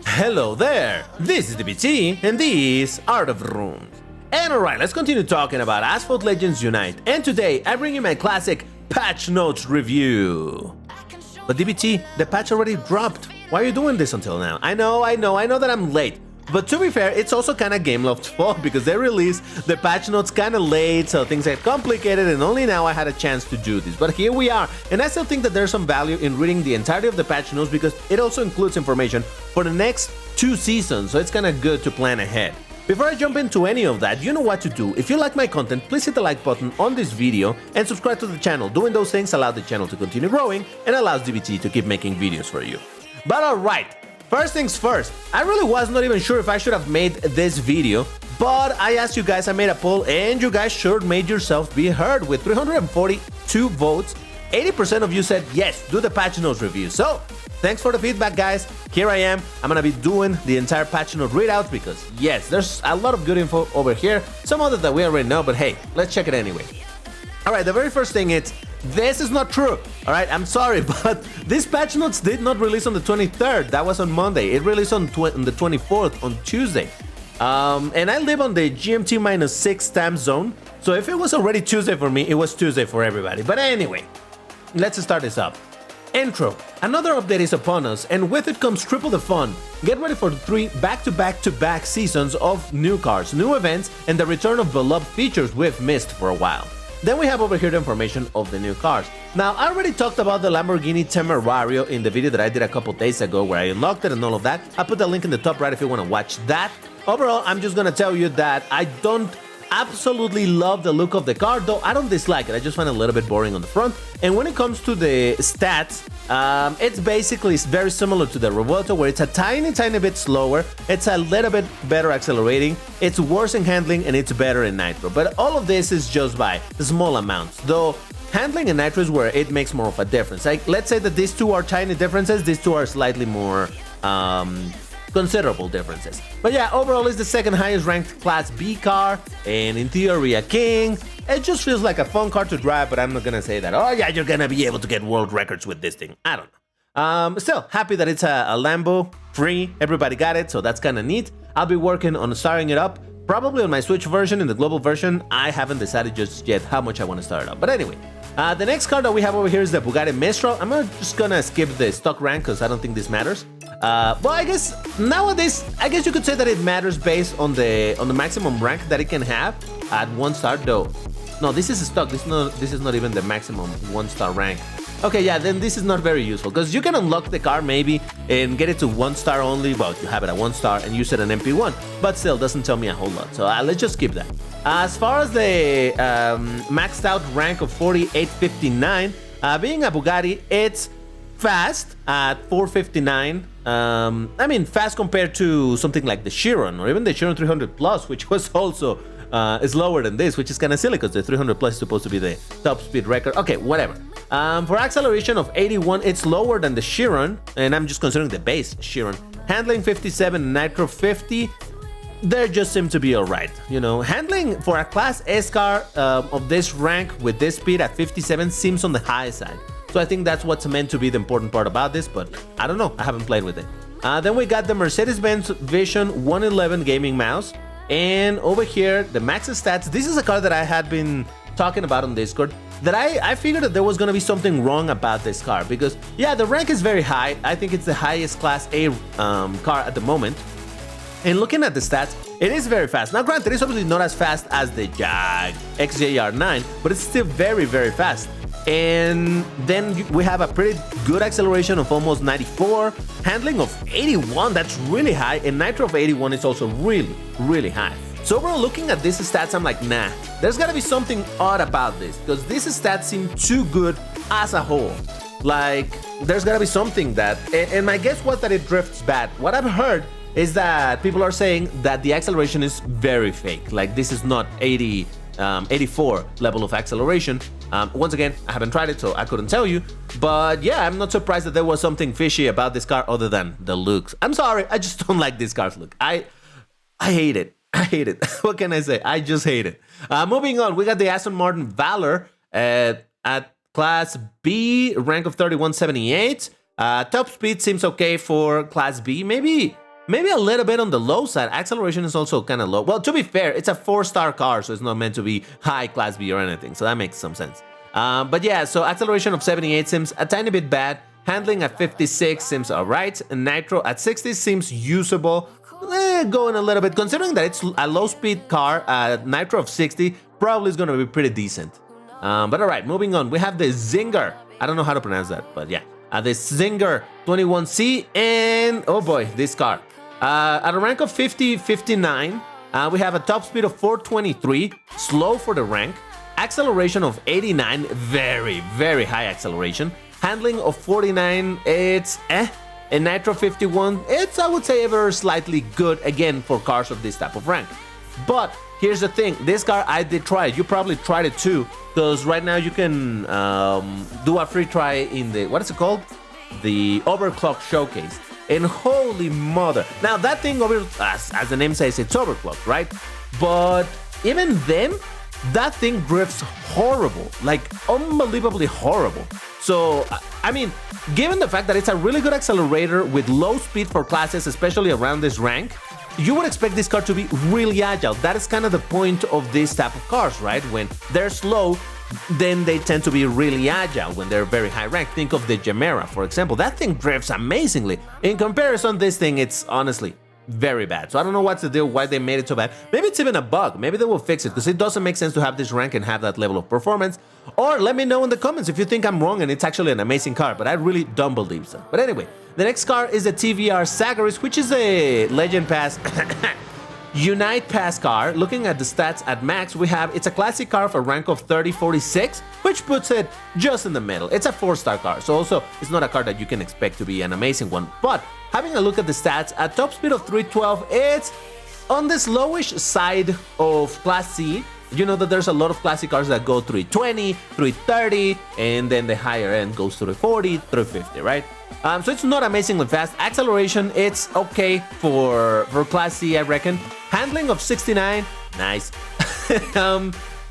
Hello there, this is DBT and this Art of Rooms. And alright, let's continue talking about Asphalt Legends Unite, and today I bring you my classic patch notes review. But DBT, the patch already dropped. Why are you doing this until now? I know that I'm late. But to be fair, it's also kinda Gameloft's fault because they released the patch notes kinda late, so things get complicated, and only now I had a chance to do this. But here we are, and I still think that there's some value in reading the entirety of the patch notes because it also includes information for the next 2 seasons, so it's kinda good to plan ahead. Before I jump into any of that, you know what to do. If you like my content, please hit the like button on this video and subscribe to the channel. Doing those things allows the channel to continue growing and allows DBT to keep making videos for you. But alright, first things first, I really was not even sure if I should have made this video, but I asked you guys, I made a poll, and you guys sure made yourself be heard with 342 votes. 80% of you said yes, do the patch notes review. So, thanks for the feedback, guys. Here I am. I'm gonna be doing the entire patch note readout because, yes, there's a lot of good info over here. Some other that we already know, but hey, let's check it anyway. Alright, the very first thing is, this is not true. Alright, I'm sorry, but this patch notes did not release on the 23rd. That was on Monday. It released on the 24th, on Tuesday. And I live on the GMT-6 time zone, so if it was already Tuesday for me, it was Tuesday for everybody. But anyway, let's start this up. Intro. Another update is upon us, and with it comes triple the fun. Get ready for 3 back-to-back-to-back seasons of new cars, new events, and the return of beloved features we've missed for a while. Then we have over here the information of the new cars. Now, I already talked about the Lamborghini Temerario in the video that I did a couple days ago where I unlocked it and all of that. I put the link in the top right if you want to watch that. Overall, I'm just gonna tell you that I don't absolutely love the look of the car, though I don't dislike it. I just find it a little bit boring on the front. And when it comes to the stats, it's basically very similar to the Revuelto, where it's a tiny bit slower, it's a little bit better accelerating, it's worse in handling, and it's better in nitro. But all of this is just by small amounts, though handling in nitro is where it makes more of a difference. Like, let's say that these two are tiny differences, these two are slightly more considerable differences. But yeah, overall it's the second highest ranked Class B car, and in theory a king. It just feels like a fun car to drive, but I'm not gonna say that, oh yeah, you're gonna be able to get world records with this thing. I don't know. Still, happy that it's a Lambo, free, everybody got it, so that's kinda neat. I'll be working on starting it up, probably on my Switch version, in the global version. I haven't decided just yet how much I want to start it up. But anyway, the next car that we have over here is the Bugatti Mistral. I'm just gonna skip the stock rank because I don't think this matters. Well, I guess nowadays, I guess you could say that it matters based on the maximum rank that it can have at 1 star, though. No, this is a stock. This is not even the maximum 1-star rank. Okay, yeah, then this is not very useful because you can unlock the car maybe and get it to 1 star only. Well, you have it at 1 star and use it an MP1, but still doesn't tell me a whole lot. So let's just skip that. As far as the maxed out rank of 4859, being a Bugatti, it's fast at 459. I mean, fast compared to something like the Chiron or even the Chiron 300 Plus, which was also is lower than this, which is kind of silly because the 300 Plus is supposed to be the top speed record. Okay, whatever. For acceleration of 81, it's lower than the Chiron, and I'm just considering the base Chiron. Handling 57, Nitro 50. They just seem to be alright. You know, handling for a Class S car of this rank with this speed at 57 seems on the high side. So I think that's what's meant to be the important part about this, but I don't know, I haven't played with it. Then we got the Mercedes-Benz Vision 111 gaming mouse. And over here, the max stats. This is a car that I had been talking about on Discord, that I figured that there was going to be something wrong about this car because, yeah, the rank is very high. I think it's the highest Class A car at the moment. And looking at the stats, it is very fast. Now, granted, it's obviously not as fast as the Jag XJR9, but it's still very fast. And then we have a pretty good acceleration of almost 94, handling of 81, that's really high, and nitro of 81 is also really high. So overall, looking at these stats, I'm like, nah, there's gotta be something odd about this, because these stats seem too good as a whole. Like, there's gotta be something that, and my guess was that it drifts bad. What I've heard is that people are saying that the acceleration is very fake, like this is not 84 level of acceleration. Once again, I haven't tried it, so I couldn't tell you. But yeah, I'm not surprised that there was something fishy about this car other than the looks. I'm sorry, I just don't like this car's look. I hate it. I hate it. What can I say? I just hate it. Moving on, we got the Aston Martin Valor at Class B, rank of 3178. Top speed seems okay for Class B. Maybe Maybe a little bit on the low side. Acceleration is also kind of low. Well, to be fair, it's a 4-star car, so it's not meant to be high Class B or anything, so that makes some sense. But yeah, so acceleration of 78 seems a tiny bit bad. Handling at 56 seems alright. Nitro at 60 seems usable. Going a little bit, considering that it's a low-speed car, Nitro of 60 probably is going to be pretty decent. But alright, moving on. We have the Zinger. I don't know how to pronounce that, but yeah. The Zinger 21C, and oh boy, this car. At a rank of 59, we have a top speed of 423, slow for the rank, acceleration of 89, very, very high acceleration, handling of 49, it's and Nitro 51, it's, I would say, ever slightly good, again, for cars of this type of rank. But here's the thing, this car I did try it, you probably tried it too, because right now you can do a free try in the, what is it called? The Overclock Showcase. And holy mother. Now that thing, as the name says, it's overclocked, right? But even then, that thing drifts horrible, like unbelievably horrible. So, I mean, given the fact that it's a really good accelerator with low speed for classes, especially around this rank, you would expect this car to be really agile. That is kind of the point of this type of cars, right? When they're slow, then they tend to be really agile when they're very high rank. Think of the Gemera, for example. That thing drifts amazingly. In comparison, this thing, it's honestly very bad. So I don't know what's the deal, why they made it so bad. Maybe it's even a bug. Maybe they will fix it, because it doesn't make sense to have this rank and have that level of performance. Or let me know in the comments if you think I'm wrong and it's actually an amazing car, but I really don't believe so. But anyway, the next car is the TVR Sagaris, which is a Legend Pass Unite Pass car. Looking at the stats at max, we have, it's a classic car for a rank of 3046, which puts it just in the middle. It's a 4-star car, so also it's not a car that you can expect to be an amazing one. But having a look at the stats, at top speed of 312, it's on the slowish side of Class C. You know that there's a lot of classic cars that go 320, 330, and then the higher end goes to 340, 350, right? So it's not amazingly fast. Acceleration, it's okay for Class C, I reckon. Handling of 69, nice.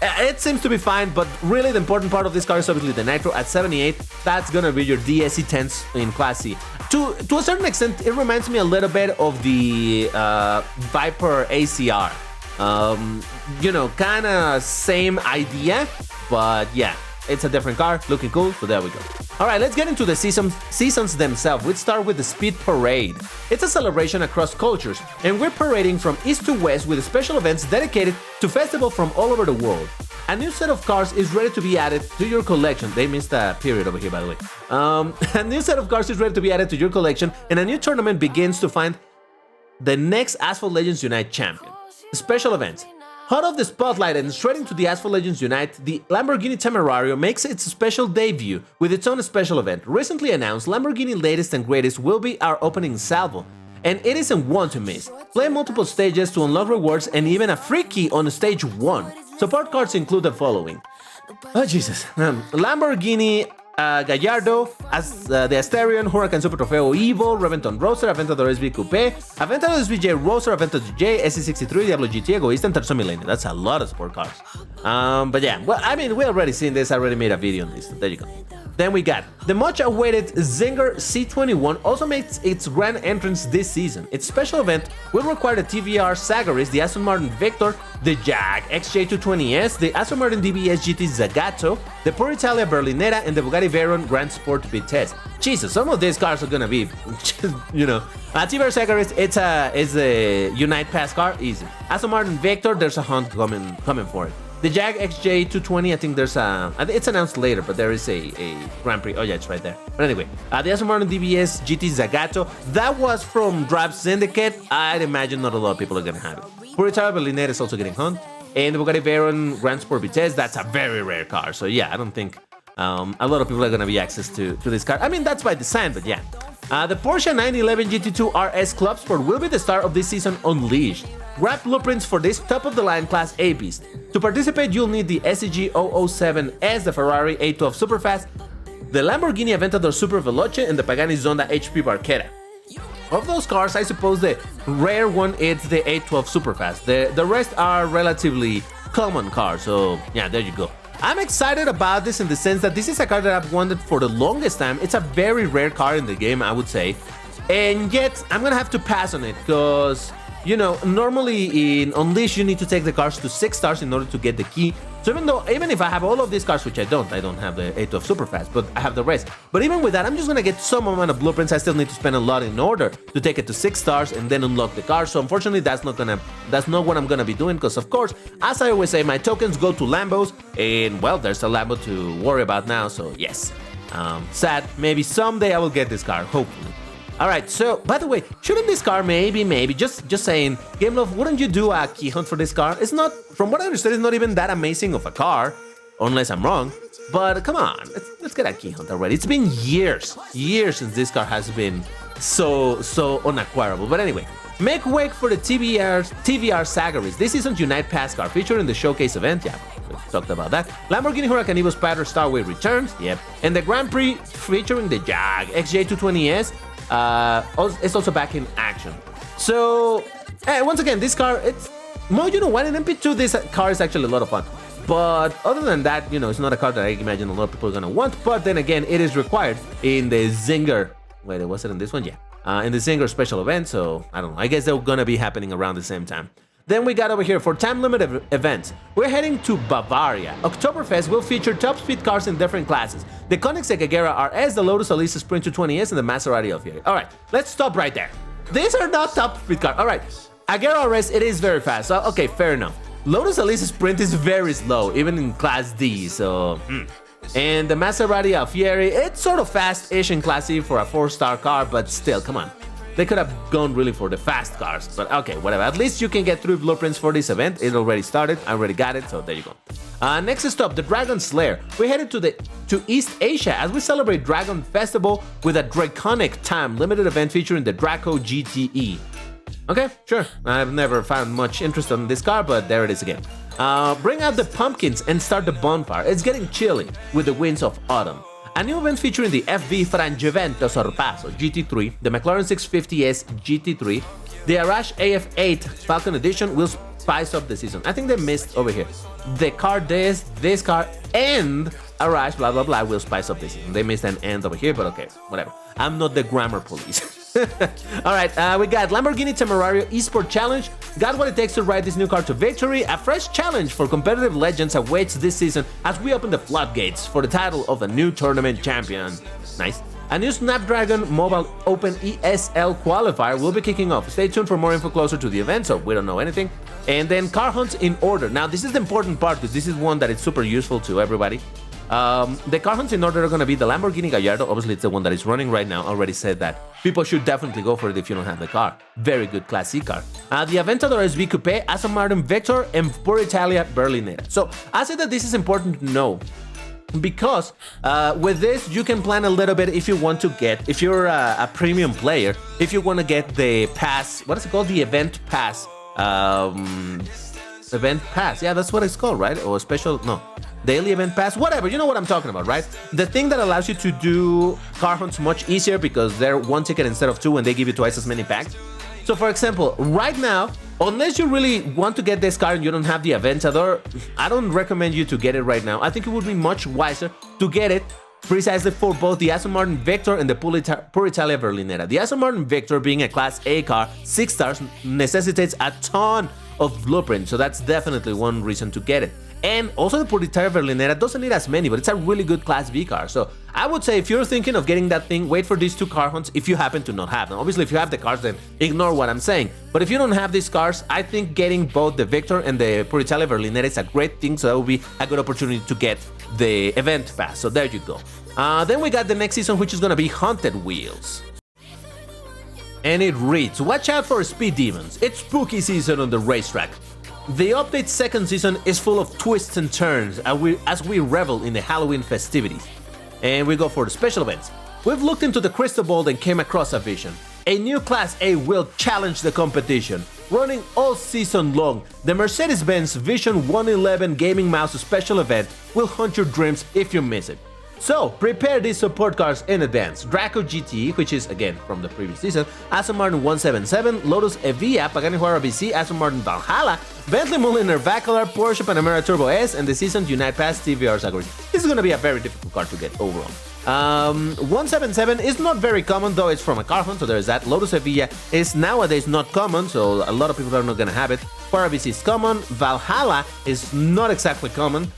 It seems to be fine, but really the important part of this car is obviously the Nitro at 78. That's gonna be your DSE10s in Class C. To a certain extent, it reminds me a little bit of the Viper ACR. You know, kind of same idea, but yeah, it's a different car, looking cool, so there we go. Alright, let's get into the seasons themselves. Let's start with the Speed Parade. It's a celebration across cultures, and we're parading from east to west with special events dedicated to festivals from all over the world. A new set of cars is ready to be added to your collection. They missed a period over here, by the way. A new set of cars is ready to be added to your collection, and a new tournament begins to find the next Asphalt Legends Unite champion. Special events. Hot off the spotlight and straight into the Asphalt Legends Unite, the Lamborghini Temerario makes its special debut with its own special event. Recently announced, Lamborghini Latest and Greatest will be our opening salvo, and it isn't one to miss. Play multiple stages to unlock rewards and even a free key on stage 1. Support cards include the following. Oh Jesus. Lamborghini Gallardo, the Asterion, Huracan Super Trofeo Evo, Reventon Roadster, Aventador SB Coupe, Aventador SVJ Roadster, Aventador J, SC63, Diablo GT, Egoista, and Terzo Millennium. That's a lot of sport cars. But yeah, well, I mean, we already seen this, I already made a video on this, there you go. Then we got the much awaited Zinger C21 also makes its grand entrance this season. Its special event will require the TVR Sagaris, the Aston Martin Victor, the Jag XJ220S, the Aston Martin DBS GT Zagato, the Pure Italia Berlinetta, and the Bugatti Veyron Grand Sport Vitesse. Jesus, some of these cars are gonna be, you know. TVR Sagaris, it's a Unite Pass car, easy. Aston Martin Victor, there's a hunt coming for it. The Jag XJ220, I think there's it's announced later, but there is a Grand Prix. Oh yeah, it's right there. But anyway, the Aston Martin DBS GT Zagato, that was from Drive Syndicate. I'd imagine not a lot of people are gonna have it. Pure Italia Berlinetta is also getting hunt. And the Bugatti Veyron Grand Sport Vitesse, that's a very rare car. So yeah, I don't think a lot of people are gonna be access to this car. I mean, that's by design, but yeah. The Porsche 911 GT2 RS Club Sport will be the star of this season unleashed. Grab blueprints for this top-of-the-line Class A beast. To participate, you'll need the SEG 007S, the Ferrari 812 Superfast, the Lamborghini Aventador Super Veloce, and the Pagani Zonda HP Barchetta. Of those cars, I suppose the rare one is the 812 Superfast. The rest are relatively common cars, so yeah, there you go. I'm excited about this in the sense that this is a car that I've wanted for the longest time. It's a very rare car in the game, I would say. And yet, I'm gonna have to pass on it, because, you know, normally in Unleash you need to take the cars to 6 stars in order to get the key. So even if I have all of these cars, which I don't have the 812 super fast, but I have the rest. But even with that, I'm just gonna get some amount of blueprints. I still need to spend a lot in order to take it to 6 stars and then unlock the car. So unfortunately, that's not what I'm gonna be doing, because of course, as I always say, my tokens go to Lambos, and well, there's a Lambo to worry about now. So yes, sad. Maybe someday I will get this car, hopefully. Alright, so, by the way, shouldn't this car maybe, just saying, Game Love, wouldn't you do a key hunt for this car? It's not, from what I understand, it's not even that amazing of a car, unless I'm wrong, but come on, let's get a key hunt already. It's been years since this car has been so unacquirable. But anyway, make way for the TVR Sagaris. This season's Unite Pass car featured in the showcase event. Yeah, we talked about that. Lamborghini Huracan Evo Spider Starway returns. Yep. And the Grand Prix featuring the Jag XJ220S. It's also back in action. So, once again, this car, it's more, you know what, in MP2 this car is actually a lot of fun. But other than that, you know, it's not a car that I imagine a lot of people are gonna want. But then again, it is required in the Zinger. Wait, was it in this one? Yeah. In the Zinger special event. So, I don't know. I guess they're gonna be happening around the same time. Then we got over here for time-limited events. We're heading to Bavaria. Oktoberfest will feature top-speed cars in different classes. The Koenigsegg Agera RS, the Lotus Elise Sprint 220S, and the Maserati Alfieri. All right, let's stop right there. These are not top-speed cars. All right, Agera RS, it is very fast. So, okay, fair enough. Lotus Elise Sprint is very slow, even in Class D, so... And the Maserati Alfieri, it's sort of fast-ish in Class C for a 4-star car, but still, come on. They could have gone really for the fast cars, but okay, whatever. At least you can get 3 blueprints for this event. It already started. I already got it, so there you go. Next stop, the Dragon Slayer. We're headed to East Asia as we celebrate Dragon Festival with a draconic time limited event featuring the Draco GTE. Okay, sure. I've never found much interest in this car, but there it is again. Bring out the pumpkins and start the bonfire. It's getting chilly with the winds of autumn. A new event featuring the FV Frangivento Sorpasso GT3, the McLaren 650S GT3, the Arash AF8 Falcon Edition will spice up the season. I think they missed over here. The car this car, and Arash blah blah blah will spice up the season. They missed an end over here, but okay, whatever. I'm not the grammar police. Alright, we got Lamborghini Temerario Esport Challenge. Got what it takes to ride this new car to victory. A fresh challenge for competitive legends awaits this season as we open the floodgates for the title of the new tournament champion. Nice. A new Snapdragon Mobile Open ESL qualifier will be kicking off. Stay tuned for more info closer to the event, so we don't know anything. And then car hunts in order. Now, this is the important part because this is one that is super useful to everybody. The car hunts in order are going to be the Lamborghini Gallardo. Obviously, it's the one that is running right now. Already said that. People should definitely go for it if you don't have the car. Very good Class C car. The Aventador SV Coupe, Aston Martin Victor, and Pure Italia Berlinetta. So, I said that this is important to know. Because with this, you can plan a little bit if you want to get, if you're a premium player, if you want to get the pass, what is it called? The event pass. Event pass. Yeah, that's what it's called, right? Or special, no. Daily event pass, whatever, you know what I'm talking about, right? The thing that allows you to do car hunts much easier because they're 1 ticket instead of 2 and they give you twice as many packs. So for example, right now, unless you really want to get this car and you don't have the Aventador, I don't recommend you to get it right now. I think it would be much wiser to get it precisely for both the Aston Martin Victor and the Pure Italia Berlinetta. The Aston Martin Victor, being a Class A car, 6 stars, necessitates a ton of blueprints, so that's definitely one reason to get it. And also the Pure Italia Berlinetta doesn't need as many, but it's a really good Class B car. So I would say if you're thinking of getting that thing, wait for these 2 car hunts if you happen to not have them. Obviously, if you have the cars, then ignore what I'm saying. But if you don't have these cars, I think getting both the Victor and the Pure Italia Berlinetta is a great thing. So that would be a good opportunity to get the event pass. So there you go. Then we got the next season, which is going to be Haunted Wheels. And it reads, watch out for speed demons. It's spooky season on the racetrack. The update's second season is full of twists and turns as we revel in the Halloween festivities. And we go for the special events. We've looked into the crystal ball and came across a vision. A new Class A will challenge the competition. Running all season long, the Mercedes-Benz Vision 111 Gaming Mouse special event will haunt your dreams if you miss it. So, prepare these support cars in advance. Draco GT, which is, again, from the previous season, Aston Martin 177, Lotus Evija, Pagani Huayra BC, Aston Martin Valhalla, Bentley Mulliner Bacalar, Porsche Panamera Turbo S, and the season's Unite Pass TVR Zagori. This is going to be a very difficult car to get overall. 177 is not very common, though it's from a car hunt, so there's that. Lotus Sevilla is nowadays not common, so a lot of people are not gonna have it. Parabis is common. Valhalla is not exactly common.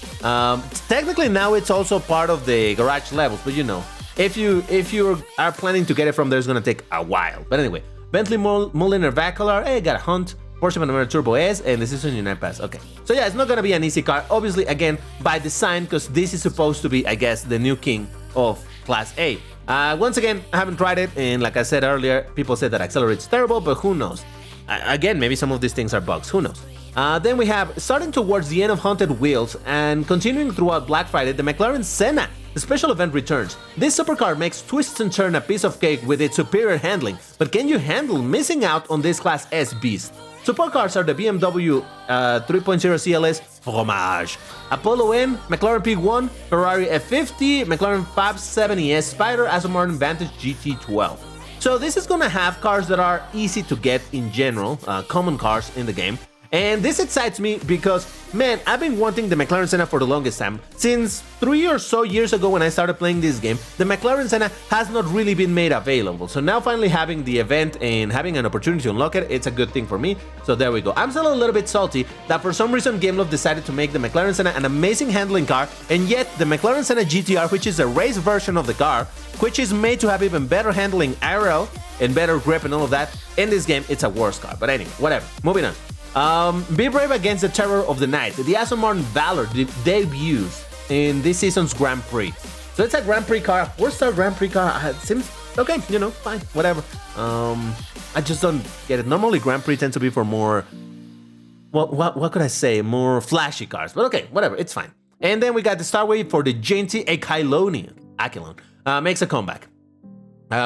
Technically now it's also part of the garage levels, but you know, if you are planning to get it from there, it's gonna take a while. But anyway, Bentley Mulliner Vacalar, got a hunt. Porsche Panamera Turbo S, and this is on Unite Pass. Okay, so yeah, it's not gonna be an easy car, obviously, again, by design, because this is supposed to be, I guess, the new king of Class A. Once again, I haven't tried it, and like I said earlier, people say that accelerates terrible, but who knows? Again, maybe some of these things are bugs, who knows? Then we have, starting towards the end of Haunted Wheels, and continuing throughout Black Friday, the McLaren Senna. The special event returns. This supercar makes twists and turns a piece of cake with its superior handling, but can you handle missing out on this Class S beast? Support cars are the BMW 3.0 CLS Fromage, Apollo N, McLaren P1, Ferrari F50, McLaren 570S Spider, Aston Martin Vantage GT12. So this is gonna have cars that are easy to get in general, common cars in the game. And this excites me because, man, I've been wanting the McLaren Senna for the longest time. Since 3 or so years ago when I started playing this game, the McLaren Senna has not really been made available. So now finally having the event and having an opportunity to unlock it, it's a good thing for me. So there we go. I'm still a little bit salty that for some reason Gameloft decided to make the McLaren Senna an amazing handling car, and yet the McLaren Senna GTR, which is a race version of the car, which is made to have even better handling aero and better grip and all of that, in this game, it's a worse car. But anyway, whatever. Moving on. Be brave against the terror of the night. The Aston Martin Valor debuts in this season's Grand Prix. So it's a Grand Prix car, 4-star Grand Prix car. It seems okay, you know, fine, whatever. I just don't get it. Normally Grand Prix tends to be for more, what could I say, more flashy cars. But okay, whatever, it's fine. And then we got the Star Wave for the JNT Aquilon. Makes a comeback.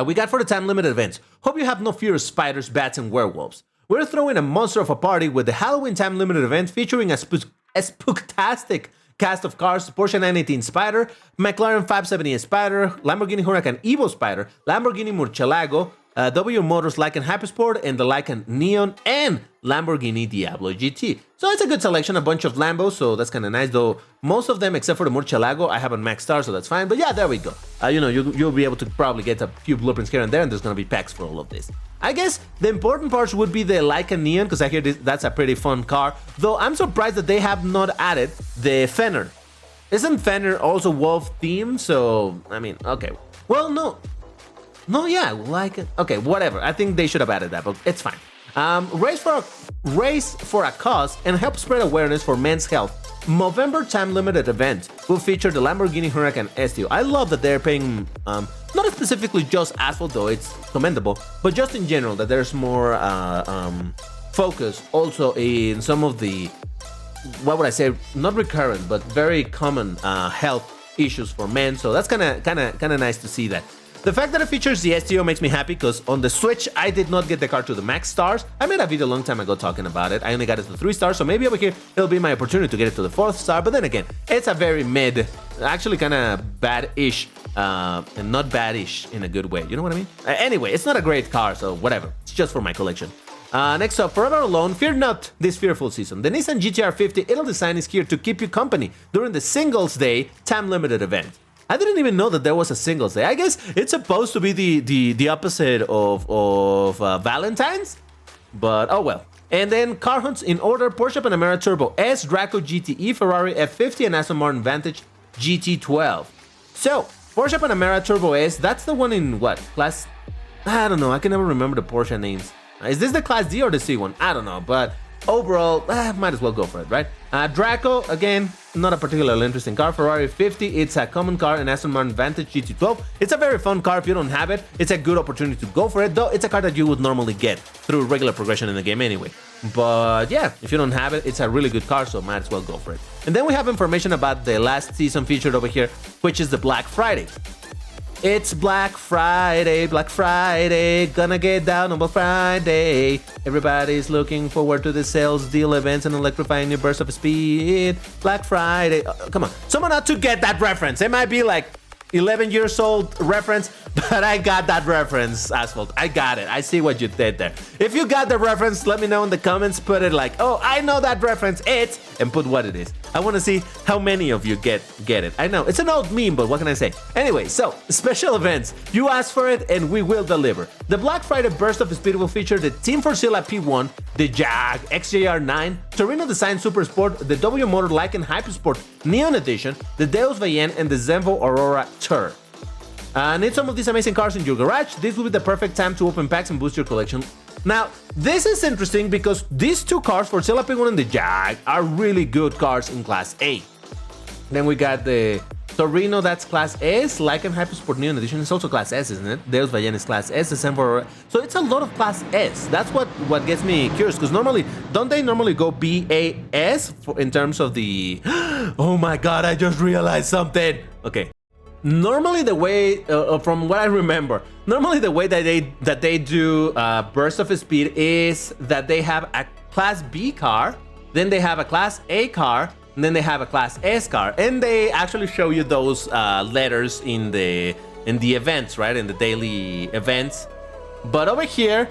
We got for the time limited events. Hope you have no fear of spiders, bats, and werewolves. We're throwing a monster of a party with the Halloween time limited event featuring a spooktastic cast of cars: Porsche 918 Spider, McLaren 570 Spider, Lamborghini Huracan Evo Spider, Lamborghini Murcielago, W Motors Lycan Hypersport, and the Lycan Neon, and Lamborghini Diablo GT. So it's a good selection, a bunch of Lambos, so that's kind of nice, though most of them, except for the Murcielago, I haven't maxed out, so that's fine. But yeah, there we go. You know, you'll be able to probably get a few blueprints here and there, and there's going to be packs for all of this. I guess the important parts would be the Lycan Neon, because I hear that's a pretty fun car, though I'm surprised that they have not added the Fenner. Isn't Fenner also Wolf themed? So, I mean, okay. Well, no, yeah, Lycan. Okay, whatever. I think they should have added that, but it's fine. Race for a cause and help spread awareness for men's health. Movember time limited event will feature the Lamborghini Huracan Estio. I love that they're paying, not specifically just Asphalt, though it's commendable, but just in general that there's more focus also in some of the, what would I say, not recurrent but very common health issues for men. So that's kind of nice to see that. The fact that it features the STO makes me happy because on the Switch, I did not get the car to the max stars. I made a video a long time ago talking about it. I only got it to 3 stars, so maybe over here, it'll be my opportunity to get it to the 4th star. But then again, it's a very mid, actually kind of bad-ish, and not bad-ish in a good way. You know what I mean? Anyway, it's not a great car, so whatever. It's just for my collection. Next up, Forever Alone, fear not this fearful season. The Nissan GTR 50 Idle Design is here to keep you company during the Singles Day time-limited event. I didn't even know that there was a Singles Day. I guess it's supposed to be the opposite of Valentine's, but oh well. And then car hunts in order: Porsche Panamera Turbo S, Draco GTE, Ferrari F50, and Aston Martin Vantage GT12. So, Porsche Panamera Turbo S, that's the one in what? Class? I don't know. I can never remember the Porsche names. Is this the Class D or the C one? I don't know, but overall, might as well go for it, right? Draco, again, not a particularly interesting car. Ferrari 50, it's a common car, and Aston Martin Vantage GT12. It's a very fun car. If you don't have it, it's a good opportunity to go for it, though it's a car that you would normally get through regular progression in the game anyway. But yeah, if you don't have it, it's a really good car, so might as well go for it. And then we have information about the last season featured over here, which is the Black Friday. It's Black Friday, gonna get down on Black Friday. Everybody's looking forward to the sales, deal events, and electrifying new bursts of speed. Black Friday, come on, someone ought to get that reference. It might be like 11 years old reference, but I got that reference, Asphalt. I got it. I see what you did there. If you got the reference, let me know in the comments. Put it like, oh, I know that reference. It's, and put what it is. I want to see how many of you get it. I know, it's an old meme, but what can I say? Anyway, so, special events. You asked for it, and we will deliver. The Black Friday Burst of Speed will feature the Team Forcilla P1, the Jag XJR9, Torino Design Super Sport, the W Motor Lycan Hypersport Neon Edition, the Deus Vayen, and the Zenvo Aurora Tour. Need some of these amazing cars in your garage? This will be the perfect time to open packs and boost your collection. Now, this is interesting because these two cars, Forcilla P1 and the Jag, are really good cars in Class A. Then we got the Torino, that's Class S, Lycan Hypersport Neon Edition is also Class S, isn't it? Deus Vayen is Class S, the Zenvo Aurora. So it's a lot of Class S. That's what gets me curious, because normally, don't they normally go BAS in terms of the... Oh my god, I just realized something! Okay. Normally the way, from what I remember, normally the way that they do Burst of Speed is that they have a Class B car, then they have a Class A car, and then they have a Class S car, and they actually show you those letters in the events, right? In the daily events. But over here,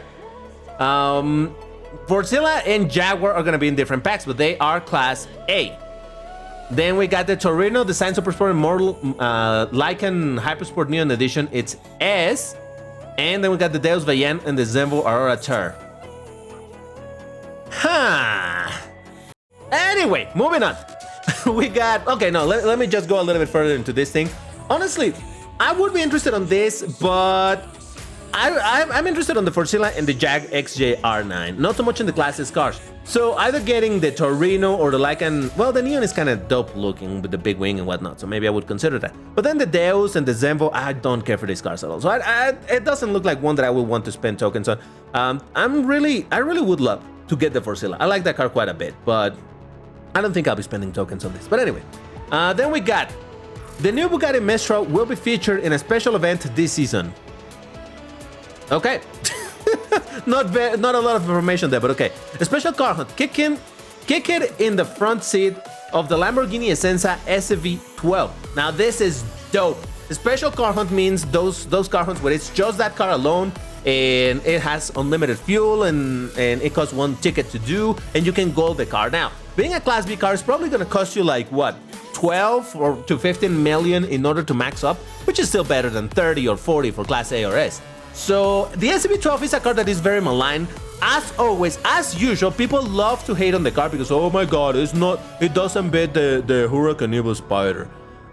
Forcilla and Jaguar are gonna be in different packs, but they are Class A. Then we got the Torino Design Super Sport Immortal Lycan Hypersport Neon Edition. It's S. And then we got the Deus Vayen and the Zenvo Aurora Tour. Anyway, moving on. We got... Okay, no, let me just go a little bit further into this thing. Honestly, I would be interested on this, but... I'm interested on the Forcilla and the Jag XJR9, not so much in the Class S cars. So either getting the Torino or the Lycan, well, the Neon is kind of dope looking with the big wing and whatnot, so maybe I would consider that. But then the Deus and the Zenvo, I don't care for these cars at all. So it doesn't look like one that I would want to spend tokens on. I really would love to get the Forcilla. I like that car quite a bit, but I don't think I'll be spending tokens on this. But anyway, then we got the new Bugatti Mistral will be featured in a special event this season. Okay. Not a lot of information there, but okay. A special car hunt. Kick it in the front seat of the Lamborghini Essenza SV12. Now this is dope. The special car hunt means those car hunts where it's just that car alone and it has unlimited fuel and it costs 1 ticket to do and you can gold the car. Now, being a Class B car is probably gonna cost you like what? 12 or to 15 million in order to max up, which is still better than 30 or 40 for Class A or S. So the SV12 is a car that is very maligned. As always, as usual, people love to hate on the car because, oh my god, it doesn't beat the Huracan Evo Spider.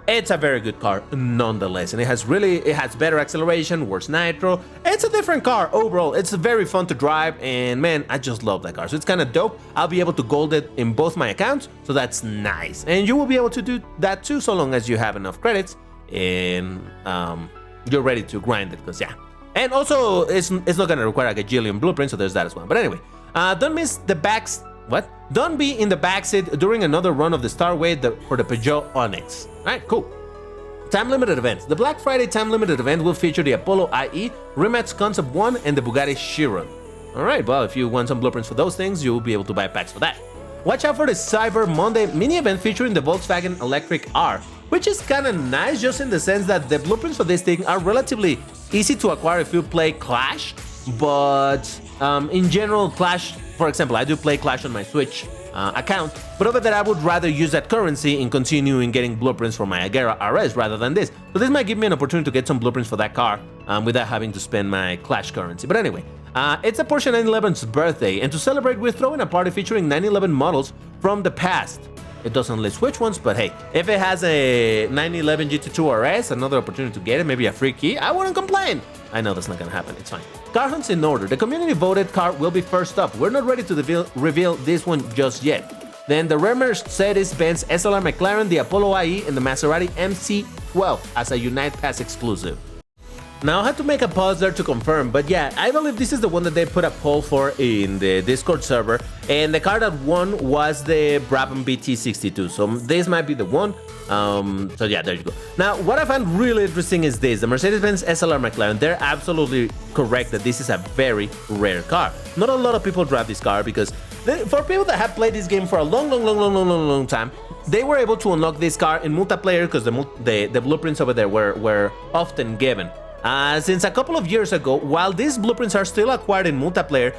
It's a very good car nonetheless, and it has better acceleration, worse nitro. It's a different car overall. It's very fun to drive, and man, I just love that car. So it's kind of dope. I'll be able to gold it in both my accounts, so that's nice. And you will be able to do that too, so long as you have enough credits and you're ready to grind it, because yeah. And also, it's not gonna require a gajillion blueprints, so there's that as well. But anyway, don't miss the backs. What? Don't be in the backseat during another run of the Starway for the Peugeot Onyx. Alright, cool. Time limited events. The Black Friday time limited event will feature the Apollo IE, Rimac Concept 1, and the Bugatti Chiron. Alright, well, if you want some blueprints for those things, you will be able to buy packs for that. Watch out for the Cyber Monday mini event featuring the Volkswagen Electric R, which is kind of nice just in the sense that the blueprints for this thing are relatively easy to acquire if you play Clash, but in general, Clash, for example, I do play Clash on my Switch account, but over there I would rather use that currency in continuing getting blueprints for my Agera RS rather than this. So this might give me an opportunity to get some blueprints for that car without having to spend my Clash currency. But anyway, it's a Porsche 911's birthday, and to celebrate, we're throwing a party featuring 911 models from the past. It doesn't list which ones, but hey, if it has a 911 GT2 RS, another opportunity to get it, maybe a free key, I wouldn't complain. I know that's not gonna happen, it's fine. Car hunts in order. The community voted car will be first up. We're not ready to reveal this one just yet. Then the rare Mercedes-Benz SLR McLaren, the Apollo IE, and the Maserati MC12 as a Unite Pass exclusive. Now I had to make a pause there to confirm, but yeah, I believe this is the one that they put a poll for in the Discord server, and the car that won was the Brabham BT62, so this might be the one. So yeah, there you go. Now, what I find really interesting is this, the Mercedes-Benz SLR McLaren. They're absolutely correct that this is a very rare car. Not a lot of people drive this car because for people that have played this game for a long time, they were able to unlock this car in multiplayer because the blueprints over there were often given. Since a couple of years ago, while these blueprints are still acquired in multiplayer,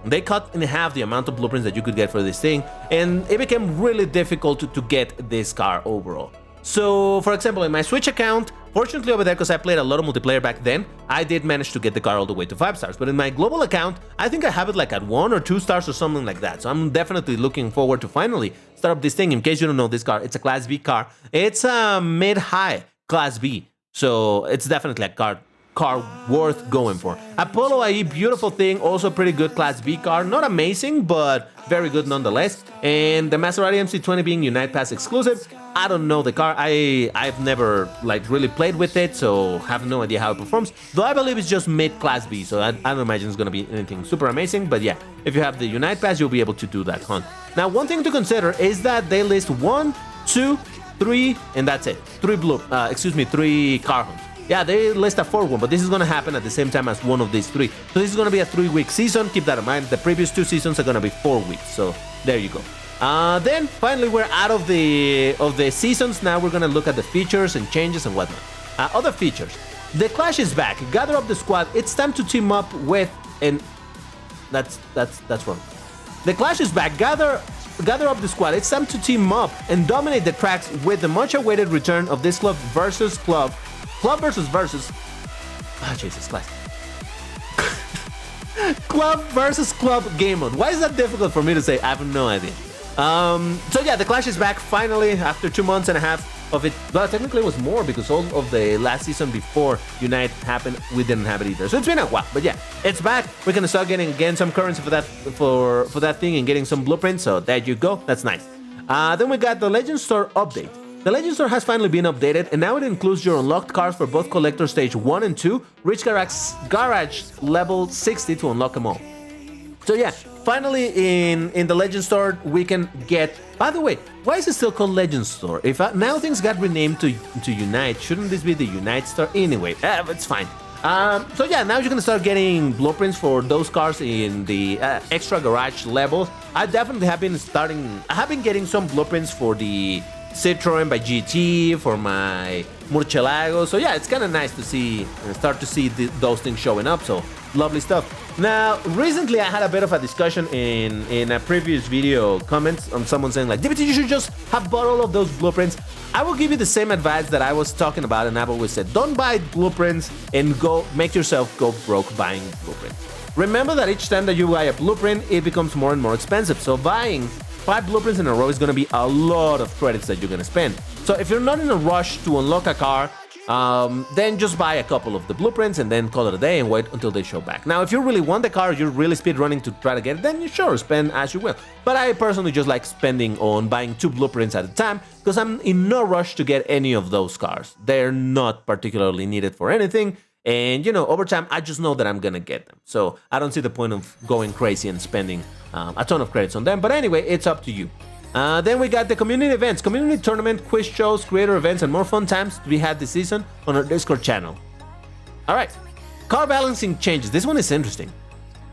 they cut in half the amount of blueprints that you could get for this thing, and it became really difficult to get this car overall. So, for example, in my Switch account, fortunately over there, because I played a lot of multiplayer back then, I did manage to get the car all the way to 5 stars. But in my global account, I think I have it like at 1 or 2 stars or something like that. So I'm definitely looking forward to finally start up this thing. In case you don't know, this car, it's a Class B car. It's a mid-high Class B. So it's definitely a car worth going for. Apollo IE, beautiful thing, also pretty good Class B car. Not amazing, but very good nonetheless. And the Maserati MC20 being Unite Pass exclusive. I don't know the car. I've never like really played with it, so have no idea how it performs. Though I believe it's just mid Class B, so I don't imagine it's gonna be anything super amazing. But yeah, if you have the Unite Pass, you'll be able to do that hunt. Now, one thing to consider is that they list 1, 2, 3, and that's it. 3 car hunts. Yeah, they list a 4th one, but this is going to happen at the same time as one of these 3. So this is going to be a 3-week season. Keep that in mind. The previous 2 seasons are going to be 4 weeks. So there you go. Then finally, we're out of the seasons. Now we're going to look at the features and changes and whatnot. Other features. The Clash is back. Gather up the squad. It's time to team up with... And that's wrong. The Clash is back. Gather up the squad. It's time to team up and dominate the tracks with the much-awaited return of this club versus club. Club versus. Ah, Jesus Christ. Club versus club game mode. Why is that difficult for me to say? I have no idea. So yeah, the Clash is back finally after 2 months and a half of it. Well, technically it was more because all of the last season before Unite happened, we didn't have it either. So it's been a while, but yeah, it's back. We're gonna start getting again some currency for that thing and getting some blueprints. So there you go. That's nice. Then we got the Legend Store update. The Legend Store has finally been updated, and now it includes your unlocked cars for both Collector Stage 1 and 2. Reach Garage level 60 to unlock them all. So yeah, finally in the Legend Store, we can get... By the way, why is it still called Legend Store? Now things got renamed to Unite, shouldn't this be the Unite Store? Anyway, it's fine. So yeah, now you're gonna start getting blueprints for those cars in the extra garage levels. I definitely have been getting some blueprints for the Citroen by GT, for my Murcielago. So yeah, it's kind of nice to start to see those things showing up. So lovely stuff. Now, recently I had a bit of a discussion in a previous video comments on someone saying like, DBT, you should just have bought all of those blueprints. I will give you the same advice that I was talking about, and I've always said, don't buy blueprints and make yourself go broke buying blueprints. Remember that each time that you buy a blueprint, it becomes more and more expensive. So buying 5 blueprints in a row is going to be a lot of credits that you're going to spend. So if you're not in a rush to unlock a car, then just buy a couple of the blueprints and then call it a day and wait until they show back. Now, if you really want the car, you're really speed running to try to get it, then you sure spend as you will. But I personally just like spending on buying 2 blueprints at a time because I'm in no rush to get any of those cars. They're not particularly needed for anything. And, you know, over time, I just know that I'm going to get them. So I don't see the point of going crazy and spending a ton of credits on them. But anyway, it's up to you. Then we got the community events, community tournament, quiz shows, creator events, and more fun times to be had this season on our Discord channel. All right, car balancing changes. This one is interesting.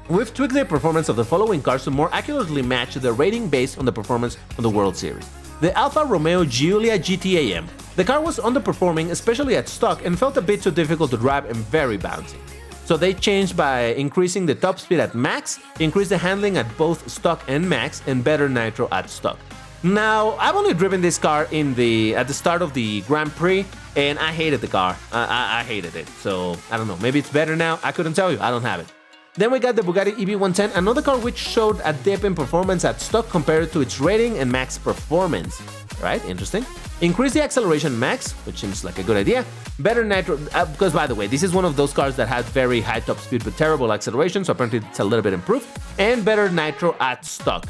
We've tweaked the performance of the following cars to more accurately match the rating based on the performance of the World Series. The Alfa Romeo Giulia GT AM. The car was underperforming, especially at stock, and felt a bit too difficult to drive and very bouncy. So they changed by increasing the top speed at max, increased the handling at both stock and max, and better nitro at stock. Now, I've only driven this car at the start of the Grand Prix, and I hated the car. I hated it. So, I don't know. Maybe it's better now. I couldn't tell you. I don't have it. Then we got the Bugatti EV110, another car which showed a dip in performance at stock compared to its rating and max performance. Right? Interesting. Increase the acceleration max, which seems like a good idea. Better nitro, because by the way, this is one of those cars that has very high top speed but terrible acceleration, so apparently it's a little bit improved. And better nitro at stock.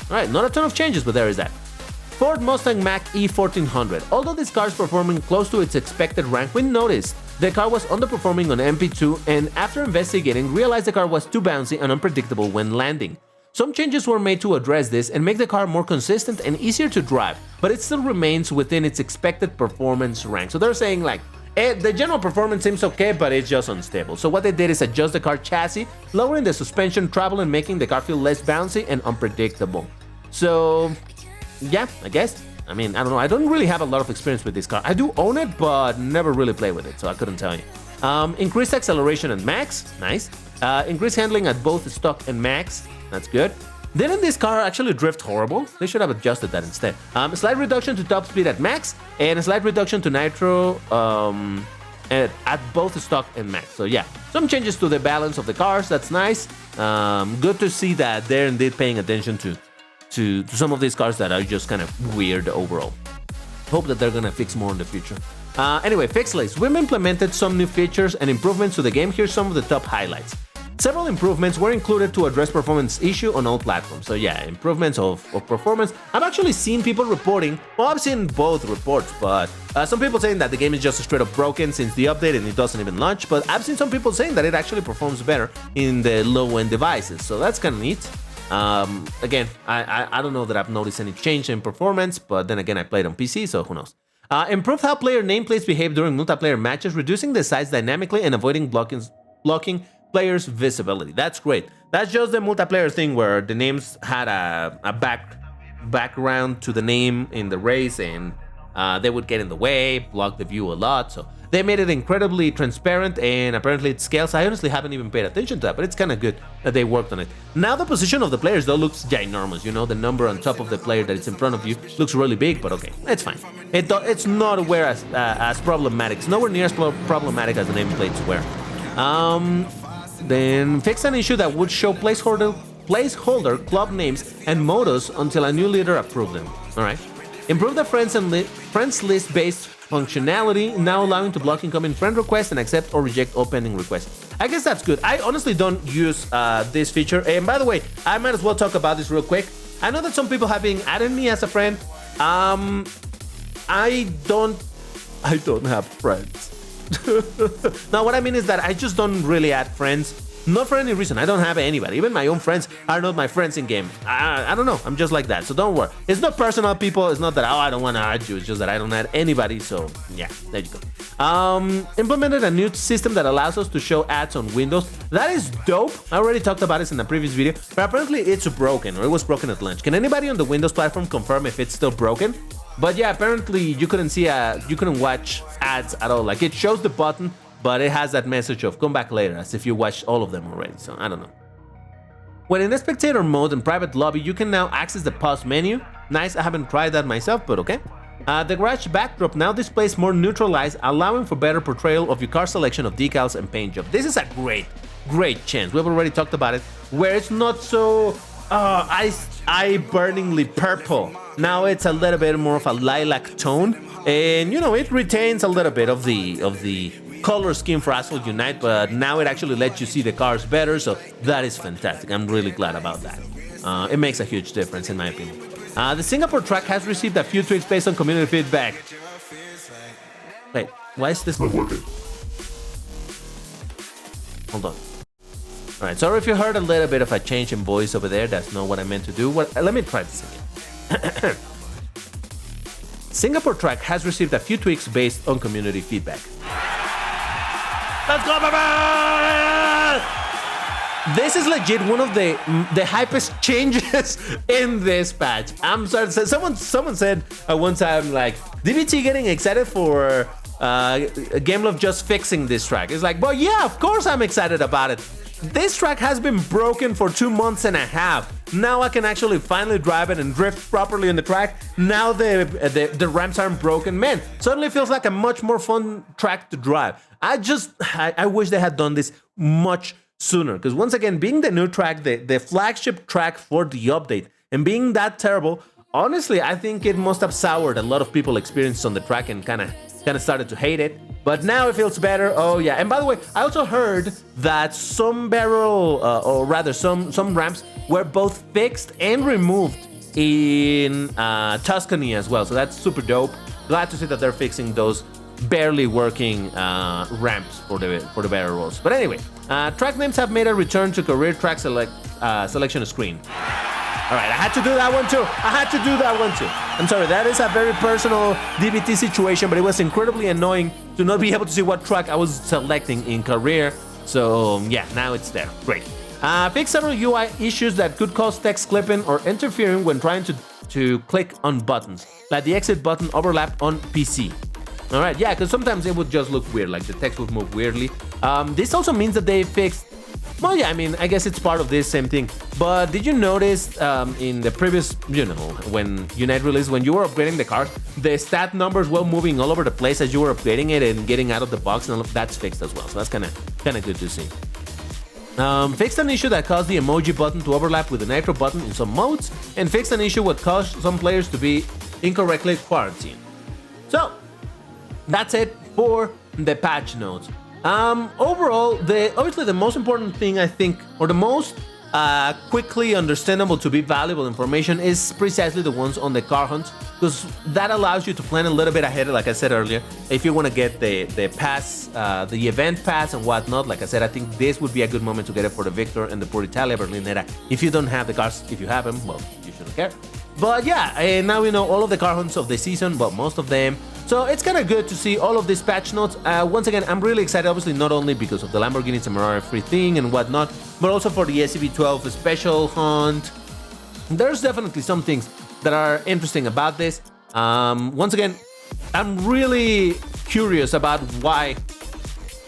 Alright, not a ton of changes, but there is that. Ford Mustang Mach E1400. Although this car is performing close to its expected rank, we noticed the car was underperforming on MP2, and after investigating, realized the car was too bouncy and unpredictable when landing. Some changes were made to address this and make the car more consistent and easier to drive, but it still remains within its expected performance rank. So they're saying like, the general performance seems okay, but it's just unstable. So what they did is adjust the car chassis, lowering the suspension travel and making the car feel less bouncy and unpredictable. So yeah, I guess. I mean, I don't know. I don't really have a lot of experience with this car. I do own it, but never really play with it, so I couldn't tell you. Increased acceleration at max, nice. Increased handling at both stock and max, that's good. Didn't this car actually drift horrible? They should have adjusted that instead. Slight reduction to top speed at max, and a slight reduction to nitro at both stock and max. So yeah, some changes to the balance of the cars, that's nice. Good to see that they're indeed paying attention to some of these cars that are just kind of weird overall. Hope that they're gonna fix more in the future. Anyway, fix list. We've implemented some new features and improvements to the game. Here's some of the top highlights. Several improvements were included to address performance issue on all platforms. So yeah, improvements of performance. I've actually seen people reporting, well, I've seen both reports, but some people saying that the game is just straight up broken since the update and it doesn't even launch, but I've seen some people saying that it actually performs better in the low-end devices, so that's kind of neat. Again, I don't know that I've noticed any change in performance, but then again, I played on PC, so who knows. Improved how player nameplates behave during multiplayer matches, reducing the size dynamically and avoiding blocking players' visibility. That's great. That's just the multiplayer thing where the names had a background to the name in the race, and they would get in the way, block the view a lot. So they made it incredibly transparent, and apparently it scales. I honestly haven't even paid attention to that, but it's kind of good that they worked on it. Now the position of the players though looks ginormous. You know, the number on top of the player that is in front of you looks really big, but okay, it's fine. It's not as problematic. It's nowhere near as problematic as the nameplates were. Then fix an issue that would show placeholder club names and motos until a new leader approved them. All right. Improve the friends list based functionality, now allowing to block incoming friend requests and accept or reject all pending requests. I guess that's good. I honestly don't use this feature. And by the way, I might as well talk about this real quick. I know that some people have been adding me as a friend. I don't have friends. Now, what I mean is that I just don't really add friends. Not for any reason. I don't have anybody. Even my own friends are not my friends in game. I don't know. I'm just like that. So don't worry. It's not personal, people. It's not that, oh, I don't want to add you. It's just that I don't add anybody. So yeah, there you go. Implemented a new system that allows us to show ads on Windows. That is dope. I already talked about this in a previous video, but apparently it's broken, or it was broken at launch. Can anybody on the Windows platform confirm if it's still broken? But yeah, apparently you couldn't watch ads at all. Like, it shows the button, but it has that message of come back later, as if you watched all of them already. So I don't know. When in the spectator mode in private lobby, you can now access the pause menu. Nice, I haven't tried that myself, but okay. The garage backdrop now displays more neutralized, allowing for better portrayal of your car selection of decals and paint job. This is a great change. We've already talked about it, where it's not so eye-burningly purple. Now it's a little bit more of a lilac tone, and you know, it retains a little bit of the color scheme for Asphalt Unite, but now it actually lets you see the cars better, so that is fantastic. I'm really glad about that. It makes a huge difference in my opinion. The Singapore track has received a few tweaks based on community feedback. Wait, why is this not working? Hold on. Alright, sorry if you heard a little bit of a change in voice over there. That's not what I meant to do. Let me try this again. Singapore track has received a few tweaks based on community feedback. Let's go, baby! This is legit one of the hypest changes in this patch. I'm sorry to say, someone said one time, like, DBT getting excited for Gamelove just fixing this track. It's like, well, yeah, of course I'm excited about it. This track has been broken for 2 months and a half. Now I can actually finally drive it and drift properly on the track. Now the ramps aren't broken. Man, suddenly feels like a much more fun track to drive. I wish they had done this much sooner, because once again, being the new track, the flagship track for the update, and being that terrible, honestly, I think it must have soured a lot of people experience on the track and kind of started to hate it. But now it feels better. Oh yeah, and by the way, I also heard that some some ramps were both fixed and removed in Tuscany as well. So that's super dope. Glad to see that they're fixing those barely working ramps for the better rolls. But anyway, track names have made a return to career track selection screen. All right, I had to do that one too. I'm sorry, that is a very personal DBT situation, but it was incredibly annoying to not be able to see what track I was selecting in career. So yeah, now it's there. Great. Fix several UI issues that could cause text clipping or interfering when trying to click on buttons, like the exit button overlap on PC. All right, yeah, because sometimes it would just look weird, like the text would move weirdly. This also means that they fixed. Well, yeah, I mean, I guess it's part of this same thing. But did you notice in the previous, when Unite released, when you were upgrading the cars, the stat numbers were moving all over the place as you were upgrading it and getting out of the box, and all of that's fixed as well. So that's kind of good to see. Fixed an issue that caused the emoji button to overlap with the nitro button in some modes, and fixed an issue that caused some players to be incorrectly quarantined. So that's it for the patch notes. Overall, obviously the most important thing I think, or the most quickly understandable to be valuable information is precisely the ones on the car hunts, because that allows you to plan a little bit ahead, like I said earlier. If you want to get the pass, the event pass and whatnot, like I said, I think this would be a good moment to get it for the Victor and the Italia Berlinetta. If you don't have the cars, if you have them, well, you shouldn't care. But yeah, now we know all of the car hunts of the season, but most of them. So it's kind of good to see all of these patch notes. Once again, I'm really excited, obviously not only because of the Lamborghini Temerarian free thing and whatnot, but also for the SCV-12 special hunt. There's definitely some things that are interesting about this. Once again, I'm really curious about why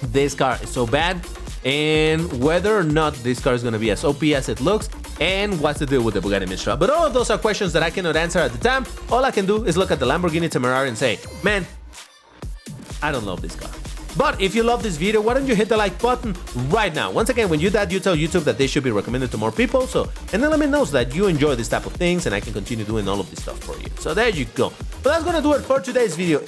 this car is so bad and whether or not this car is going to be as OP as it looks, and what's the deal with the Bugatti Mistral. But all of those are questions that I cannot answer at the time. All I can do is look at the Lamborghini Temerarian and say, man, I don't love this car. But if you love this video, why don't you hit the like button right now? Once again, when you do that, you tell YouTube that they should be recommended to more people. And then let me know so that you enjoy this type of things and I can continue doing all of this stuff for you. So there you go. But that's gonna do it for today's video.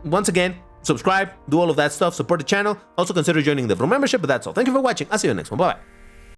Once again, subscribe, do all of that stuff, support the channel. Also consider joining the Vroom membership, but that's all. Thank you for watching. I'll see you in the next one. Bye-bye.